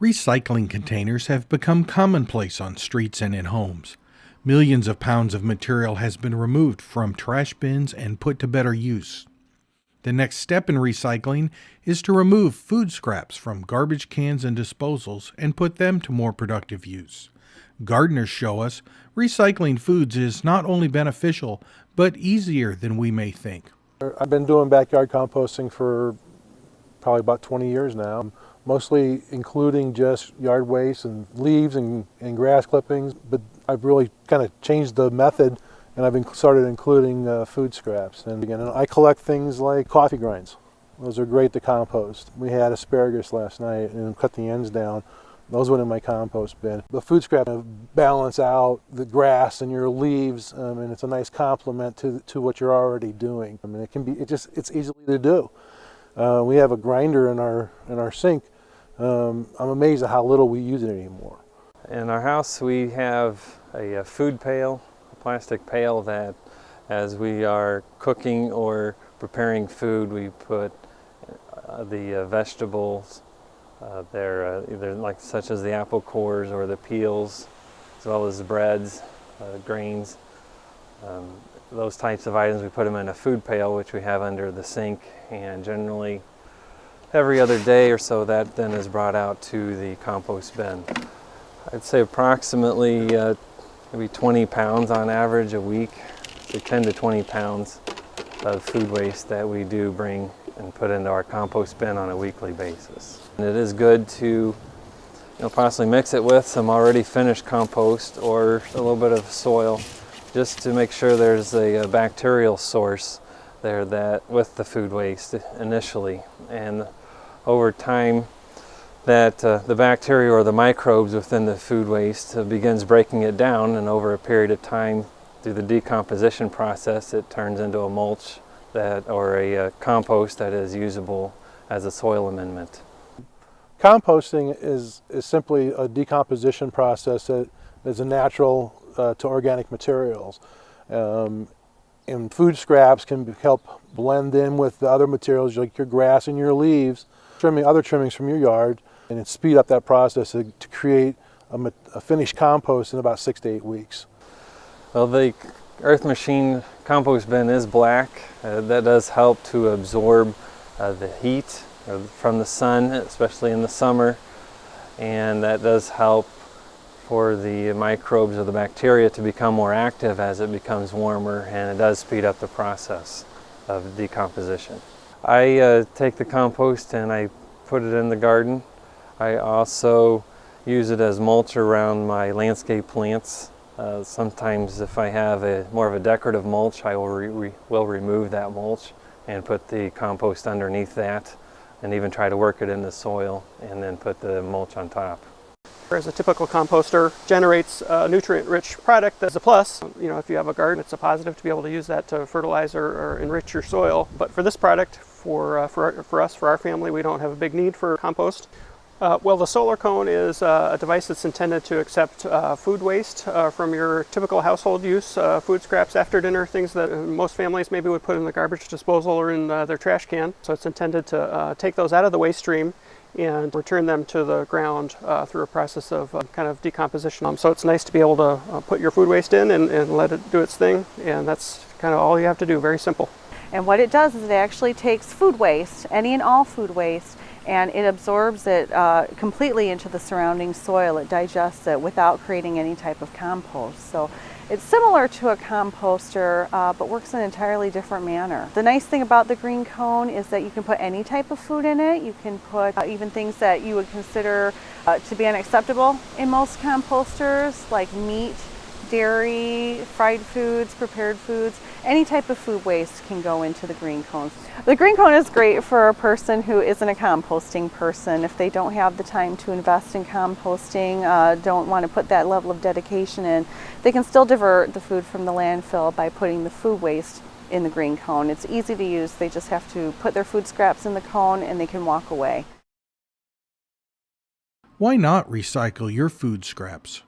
Recycling containers have become commonplace on streets and in homes. Millions of pounds of material has been removed from trash bins and put to better use. The next step in recycling is to remove food scraps from garbage cans and disposals and put them to more productive use. Gardeners show us recycling foods is not only beneficial, but easier than we may think. I've been doing backyard composting for probably about 20 years now, mostly including just yard waste and leaves and grass clippings, but I've really kind of changed the method and I've started including food scraps. And again, I collect things like coffee grinds. Those are great to compost. We had asparagus last night and cut the ends down. Those went in my compost bin. The food scrap balance out the grass and your leaves, and it's a nice complement to what you're already doing. I mean, it's easily to do. We have a grinder in our sink. I'm amazed at how little we use it anymore. In our house, we have a food pail, a plastic pail that, as we are cooking or preparing food, we put the vegetables. They're either such as the apple cores or the peels, as well as the breads, grains. Those types of items, we put them in a food pail, which we have under the sink, and generally every other day or so that then is brought out to the compost bin. I'd say approximately maybe 20 pounds on average a week, so 10 to 20 pounds of food waste that we do bring and put into our compost bin on a weekly basis. And it is good to possibly mix it with some already finished compost or a little bit of soil, just to make sure there's a bacterial source there that with the food waste initially, and over time that the bacteria or the microbes within the food waste begins breaking it down, and over a period of time through the decomposition process it turns into a mulch or a compost that is usable as a soil amendment. Composting is simply a decomposition process that is a natural to organic materials. And food scraps can help blend in with the other materials like your grass and your leaves, other trimmings from your yard, and it speed up that process to create a finished compost in about 6 to 8 weeks. Well, the Earth Machine compost bin is black. That does help to absorb the heat from the sun, especially in the summer, and that does help for the microbes or the bacteria to become more active as it becomes warmer, and it does speed up the process of decomposition. I take the compost and I put it in the garden. I also use it as mulch around my landscape plants. Sometimes if I have more of a decorative mulch, I will remove that mulch and put the compost underneath that, and even try to work it in the soil and then put the mulch on top. Whereas a typical composter generates a nutrient-rich product that's a plus. If you have a garden, it's a positive to be able to use that to fertilize or enrich your soil. But for this product, for us, for our family, we don't have a big need for compost. Well, the solar cone is a device that's intended to accept food waste from your typical household use, food scraps after dinner, things that most families maybe would put in the garbage disposal or in their trash can. So it's intended to take those out of the waste stream and return them to the ground through a process of kind of decomposition. So it's nice to be able to put your food waste in and let it do its thing, and that's kind of all you have to do, very simple. And what it does is it actually takes food waste, any and all food waste, and it absorbs it completely into the surrounding soil. It digests it without creating any type of compost. So it's similar to a composter, but works in an entirely different manner. The nice thing about the green cone is that you can put any type of food in it. You can put even things that you would consider to be unacceptable in most composters, like meat, dairy, fried foods, prepared foods. Any type of food waste can go into the green cones. The green cone is great for a person who isn't a composting person. If they don't have the time to invest in composting, don't want to put that level of dedication in, they can still divert the food from the landfill by putting the food waste in the green cone. It's easy to use. They just have to put their food scraps in the cone and they can walk away. Why not recycle your food scraps?